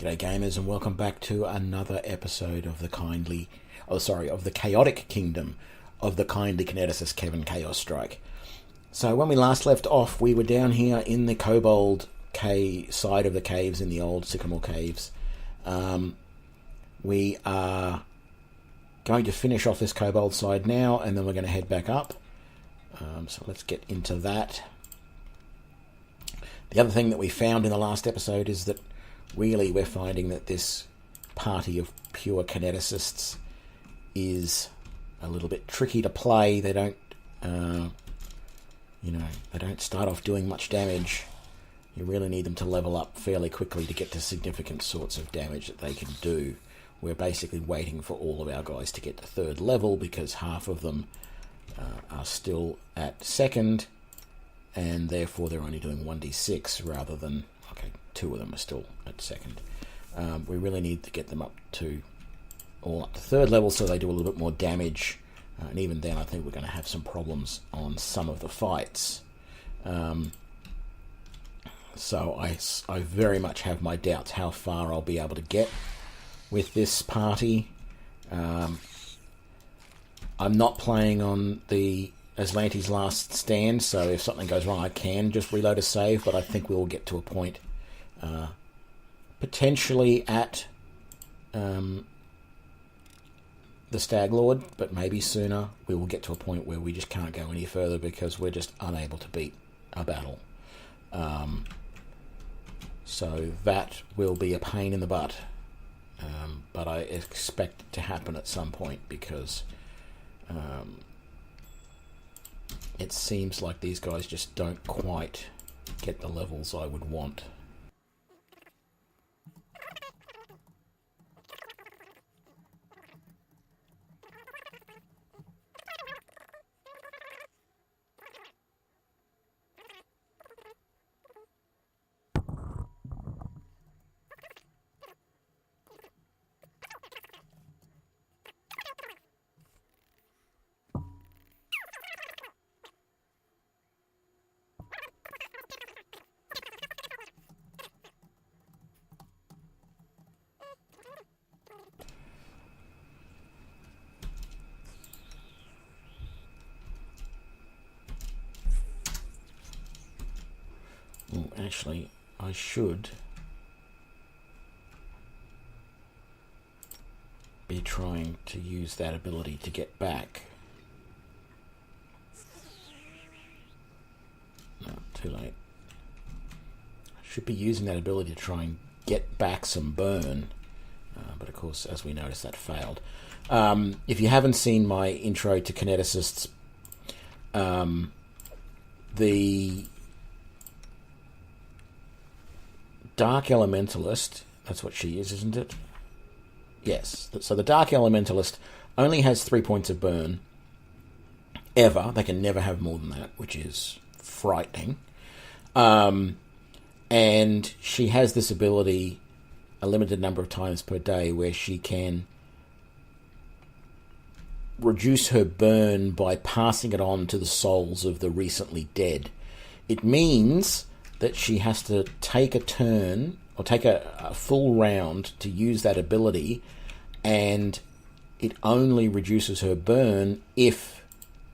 G'day gamers, and welcome back to another episode of the Chaotic Kingdom of the kindly Kineticist Kevin Kaosstrike. So when we last left off, we were down here in the Kobold side of the caves, in the old Sycamore Caves. We are going to finish off this Kobold side now, and then we're going to head back up. So let's get into that. The other thing that we found in the last episode is that really we're finding that this party of pure Kineticists is a little bit tricky to play. They don't, they don't start off doing much damage. You really need them to level up fairly quickly to get to significant sorts of damage that they can do. We're basically waiting for all of our guys to get to third level because half of them are still at second, and therefore they're only doing 1d6 rather than, two of them are still at second. We really need to get them up to third level so they do a little bit more damage, and even then I think we're going to have some problems on some of the fights. So I very much have my doubts how far I'll be able to get with this party. I'm not playing on the Aslante's Last Stand, so if something goes wrong I can just reload a save, but I think we will get to a point potentially at the Stag Lord, but maybe sooner we will get to a point where we just can't go any further because we're just unable to beat a battle. So that will be a pain in the butt, but I expect it to happen at some point because it seems like these guys just don't quite get the levels I would want. Actually, I should be trying to use that ability to get back. No, too late. I should be using that ability to try and get back some burn, but of course, as we noticed, that failed. If you haven't seen my intro to Kineticists, the Dark Elementalist, that's what she is, isn't it? Yes. So the Dark Elementalist only has 3 points of burn ever. They can never have more than that, which is frightening. And she has this ability a limited number of times per day where she can reduce her burn by passing it on to the souls of the recently dead. It means that she has to take a turn or take a full round to use that ability, and it only reduces her burn if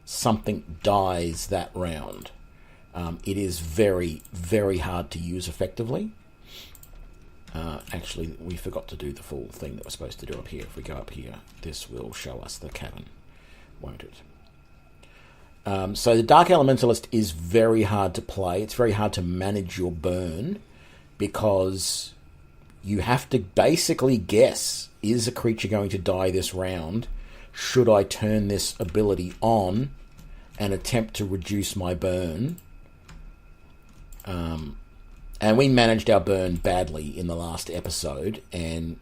something dies that round. It is very, very hard to use effectively. Actually, we forgot to do the full thing that we're supposed to do up here. If we go up here, this will show us the cavern, won't it? So the Dark Elementalist is very hard to play. It's very hard to manage your burn because you have to basically guess, is a creature going to die this round? Should I turn this ability on and attempt to reduce my burn? And we managed our burn badly in the last episode, and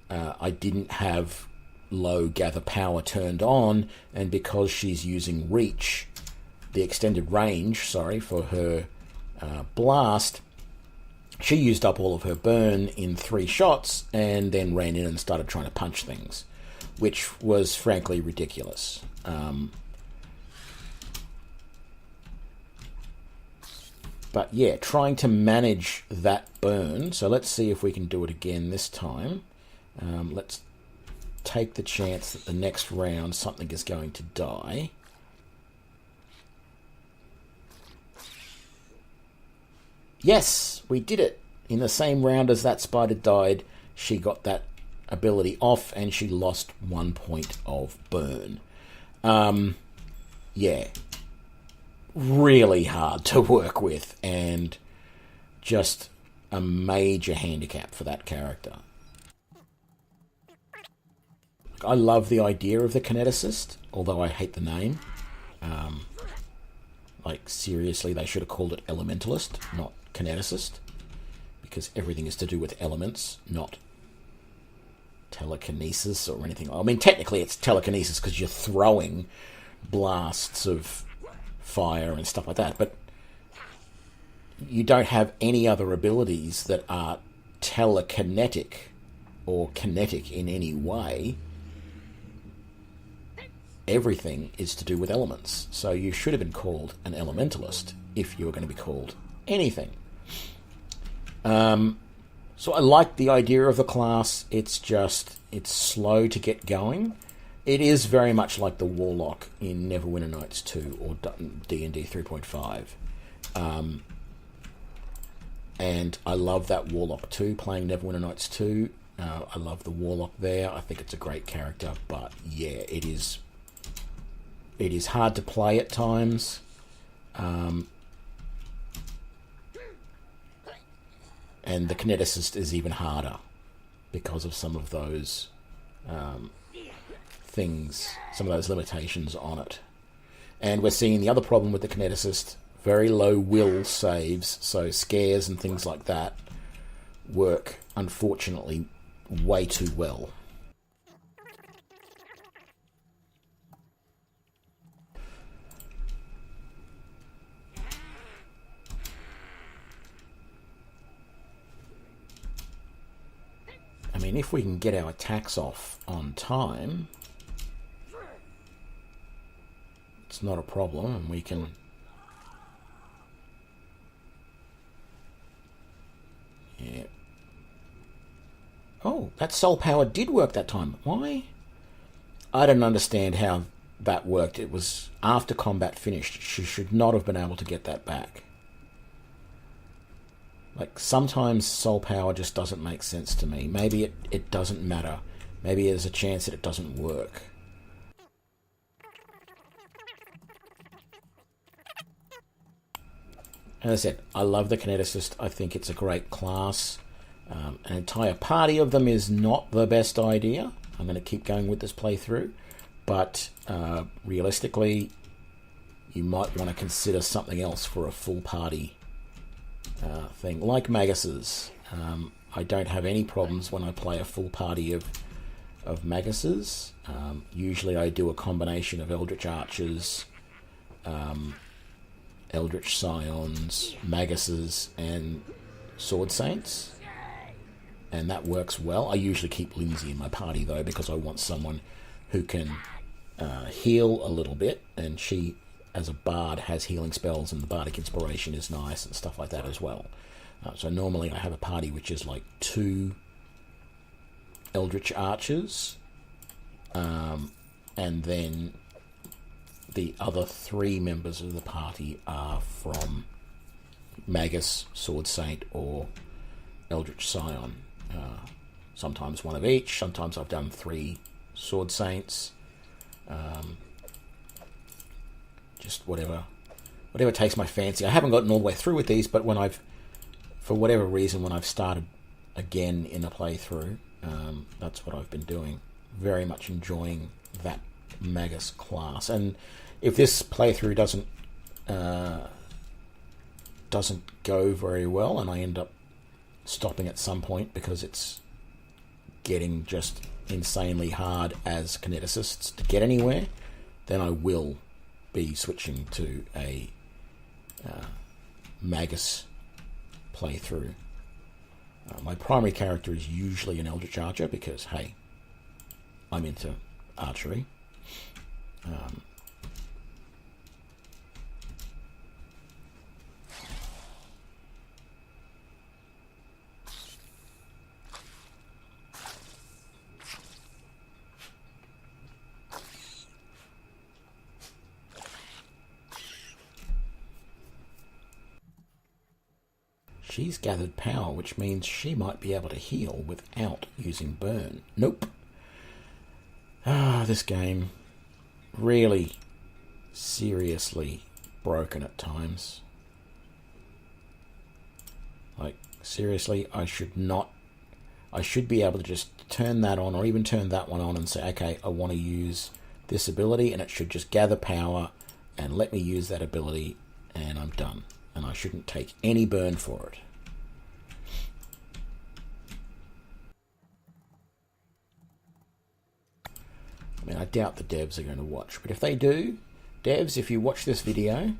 I didn't have low gather power turned on, and because she's using reach, the extended range, for her blast, she used up all of her burn in 3 shots and then ran in and started trying to punch things, which was frankly ridiculous. But yeah, trying to manage that burn. So let's see if we can do it again this time. Let's take the chance that the next round something is going to die. Yes, we did it. In the same round as that spider died, she got that ability off and she lost 1 point of burn. Yeah. Really hard to work with and just a major handicap for that character. I love the idea of the Kineticist, although I hate the name. Like, seriously, they should have called it Elementalist, not Kineticist, because everything is to do with elements, not telekinesis or anything. I mean, technically it's telekinesis because you're throwing blasts of fire and stuff like that, but you don't have any other abilities that are telekinetic or kinetic in any way. Everything is to do with elements, so you should have been called an elementalist if you were going to be called anything. So I like the idea of the class. It's slow to get going. It is very much like the Warlock in Neverwinter Nights 2 or D&D 3.5. And I love that Warlock too, playing Neverwinter Nights 2. I love the Warlock there. I think it's a great character, but yeah, it is hard to play at times. And the Kineticist is even harder because of some of those things, some of those limitations on it. And we're seeing the other problem with the Kineticist, very low will saves, so scares and things like that work, unfortunately, way too well. I mean, if we can get our attacks off on time, it's not a problem, and we can... Yeah. Oh, that soul power did work that time. Why? I don't understand how that worked. It was after combat finished. She should not have been able to get that back. Like, sometimes soul power just doesn't make sense to me. Maybe it doesn't matter. Maybe there's a chance that it doesn't work. As I said, I love the Kineticist. I think it's a great class. An entire party of them is not the best idea. I'm going to keep going with this playthrough. But realistically, you might want to consider something else for a full party thing, like Maguses. I don't have any problems when I play a full party of Maguses. Usually I do a combination of Eldritch Archers, Eldritch Scions, Maguses, and Sword Saints. And that works well. I usually keep Lindsay in my party, though, because I want someone who can heal a little bit, and she, as a bard, has healing spells, and the bardic inspiration is nice and stuff like that as well. So normally I have a party which is like 2 Eldritch Archers, and then the other 3 members of the party are from Magus, Sword Saint, or Eldritch Scion. Sometimes one of each. Sometimes I've done 3 Sword Saints. Just whatever takes my fancy. I haven't gotten all the way through with these, but for whatever reason, when I've started again in a playthrough, that's what I've been doing. Very much enjoying that Magus class. And if this playthrough doesn't go very well, and I end up stopping at some point because it's getting just insanely hard as Kineticists to get anywhere, then I will be switching to a Magus playthrough. My primary character is usually an Eldritch Archer because, hey, I'm into archery. she's gathered power, which means she might be able to heal without using burn. Nope. This game really seriously broken at times. Like, seriously, I should be able to just turn that on, or even turn that one on and say, okay, I want to use this ability, and it should just gather power and let me use that ability, and I'm done. And I shouldn't take any burn for it. I mean, I doubt the devs are going to watch, but if they do, devs, if you watch this video,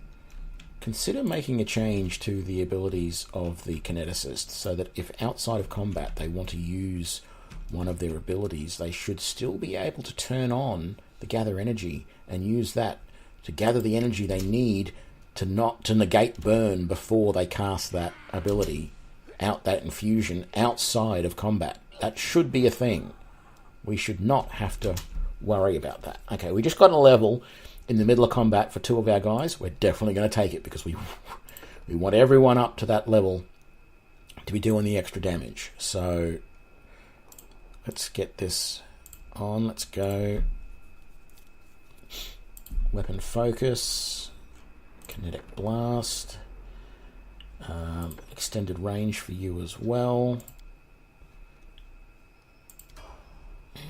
consider making a change to the abilities of the Kineticist so that if outside of combat they want to use one of their abilities, they should still be able to turn on the gather energy and use that to gather the energy they need to negate burn before they cast that ability, that infusion outside of combat. That should be a thing. We should not have to worry about that. Okay, we just got a level in the middle of combat for 2 of our guys. We're definitely going to take it because we want everyone up to that level to be doing the extra damage. So let's get this on. Let's go. Weapon focus, kinetic blast, extended range for you as well.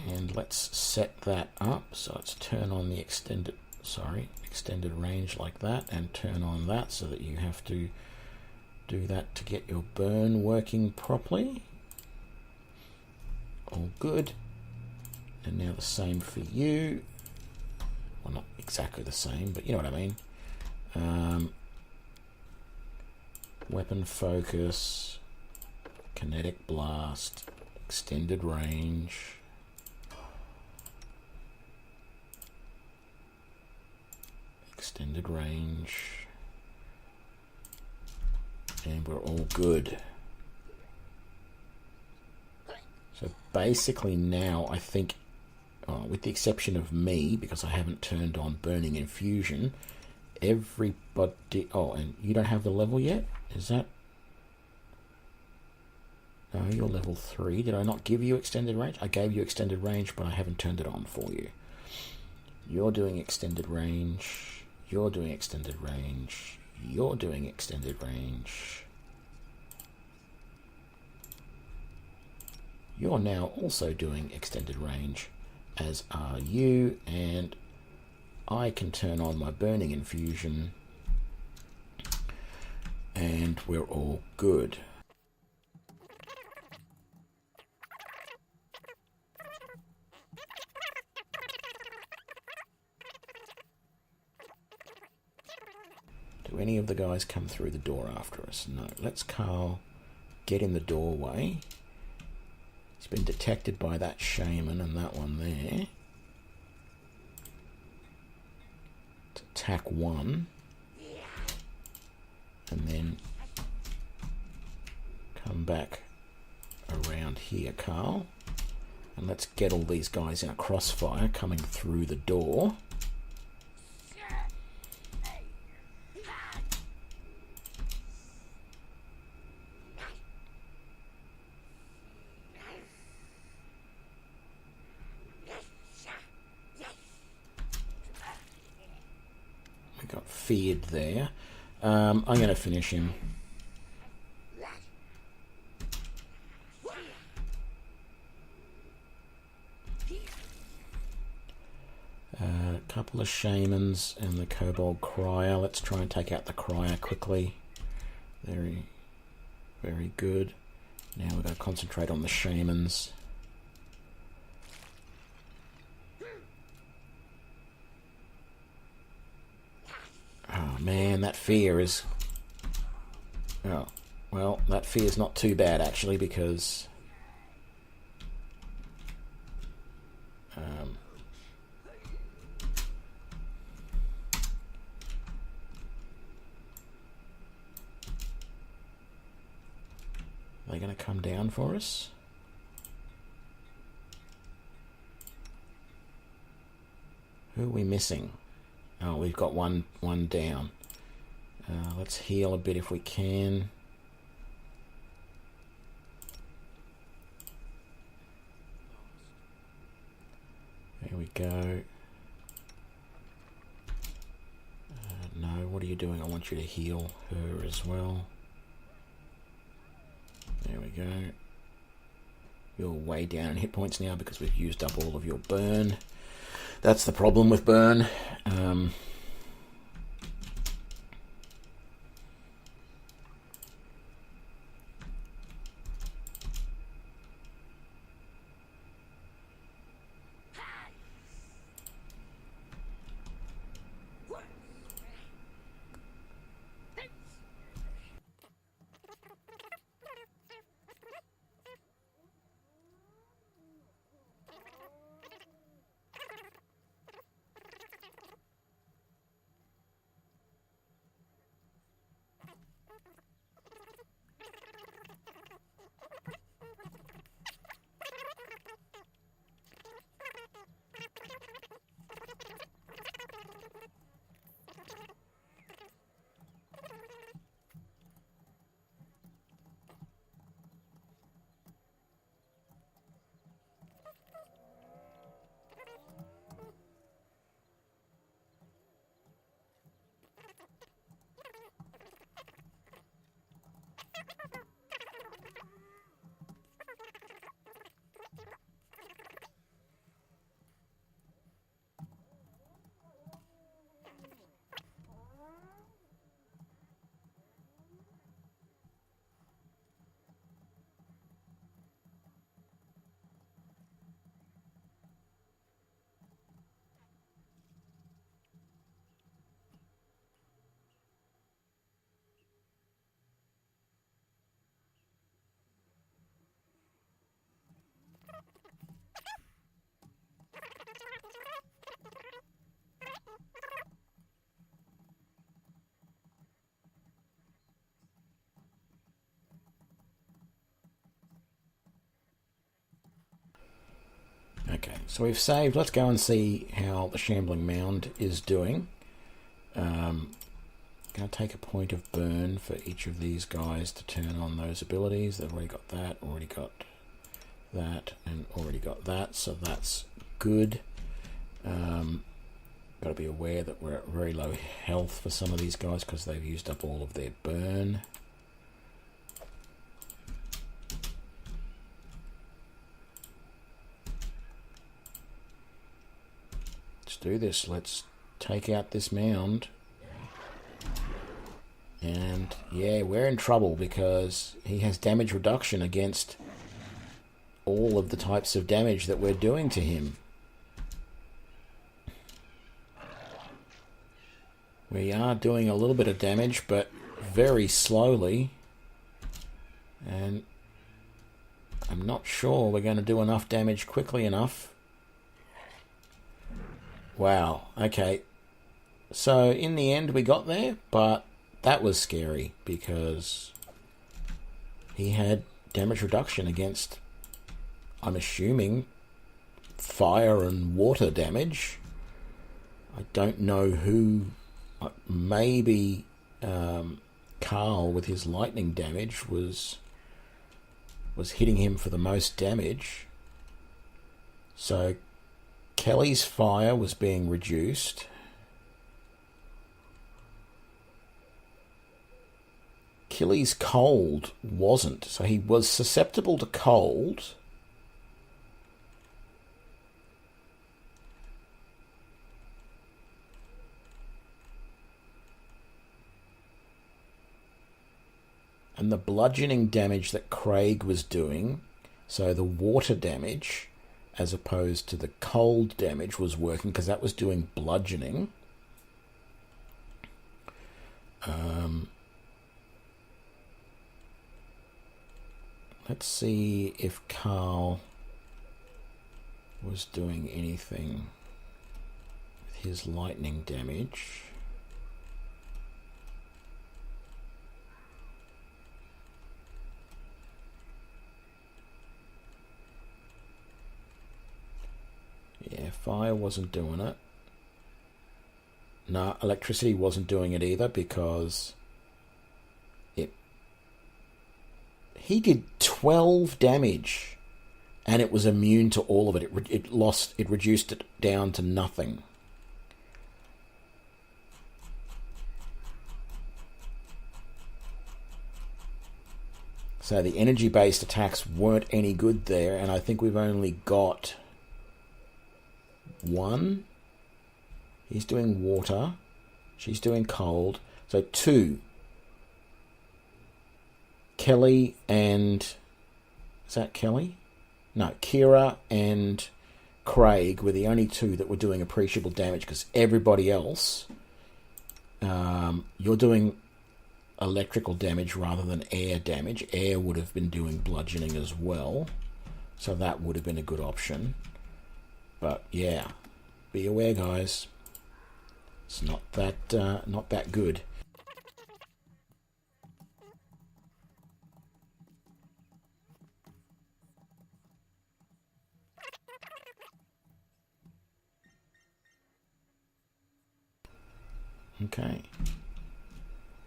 And let's set that up. So let's turn on the extended range like that, and turn on that so that you have to do that to get your burn working properly. All good. And now the same for you. Well, not exactly the same, but you know what I mean. Weapon focus, kinetic blast, extended range. Extended range. And we're all good. So basically now I think, with the exception of me, because I haven't turned on Burning Infusion, everybody... Oh, and you don't have the level yet? Is that... No, you're level 3. Did I not give you extended range? I gave you extended range, but I haven't turned it on for you. You're doing extended range. You're doing extended range. You're doing extended range. You're now also doing extended range, as are you, and I can turn on my Burning Infusion, and we're all good. Do any of the guys come through the door after us? No. Let's Carl get in the doorway. He's been detected by that shaman and that one there. Let's attack one. And then come back around here, Carl. And let's get all these guys in a crossfire coming through the door. Got feared there. I'm going to finish him. A couple of shamans and the kobold crier. Let's try and take out the crier quickly. Very, very good. Now we're going to concentrate on the shamans. Oh man, that fear is... Oh, well, that fear is not too bad actually, because... Are they going to come down for us? Who are we missing? Oh, we've got one down. Let's heal a bit if we can. we go. No, what are you doing? I want you to heal her as well. There we go. You're way down in hit points now because we've used up all of your burn. That's the problem with burn. Okay, so we've saved. Let's go and see how the Shambling Mound is doing. Going to take a point of burn for each of these guys to turn on those abilities. They've already got that, already got that, and already got that, so that's good. Got to be aware that we're at very low health for some of these guys because they've used up all of their burn. Let's do this. Let's take out this mound. And yeah, we're in trouble because he has damage reduction against all of the types of damage that we're doing to him. We are doing a little bit of damage, but very slowly. And I'm not sure we're going to do enough damage quickly enough. Wow, okay. So in the end we got there, but that was scary because he had damage reduction against, I'm assuming, fire and water damage. I don't know who. Maybe Carl with his lightning damage was hitting him for the most damage. So Kelly's fire was being reduced. Killy's cold wasn't, so he was susceptible to cold. And the bludgeoning damage that Craig was doing, so the water damage as opposed to the cold damage was working because that was doing bludgeoning. Let's see if Carl was doing anything with his lightning damage. Yeah, fire wasn't doing it. No, electricity wasn't doing it either because he did 12 damage and it was immune to all of it. It reduced it down to nothing. So the energy-based attacks weren't any good there, and I think we've only got one. He's doing water. She's doing cold. So 2. Kelly and... Is that Kelly? No, Kira and Craig were the only 2 that were doing appreciable damage, because everybody else... you're doing electrical damage rather than air damage. Air would have been doing bludgeoning as well, so that would have been a good option. But yeah, be aware, guys. It's not that good. Okay.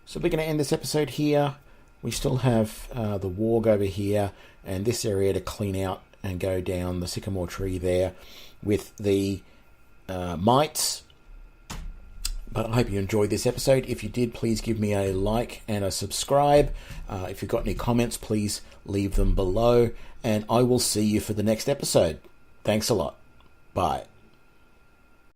So we're going to end this episode here. We still have the warg over here and this area to clean out and go down the sycamore tree there with the mites. But I hope you enjoyed this episode. If you did, please give me a like and a subscribe. If you've got any comments, please leave them below. And I will see you for the next episode. Thanks a lot. Bye.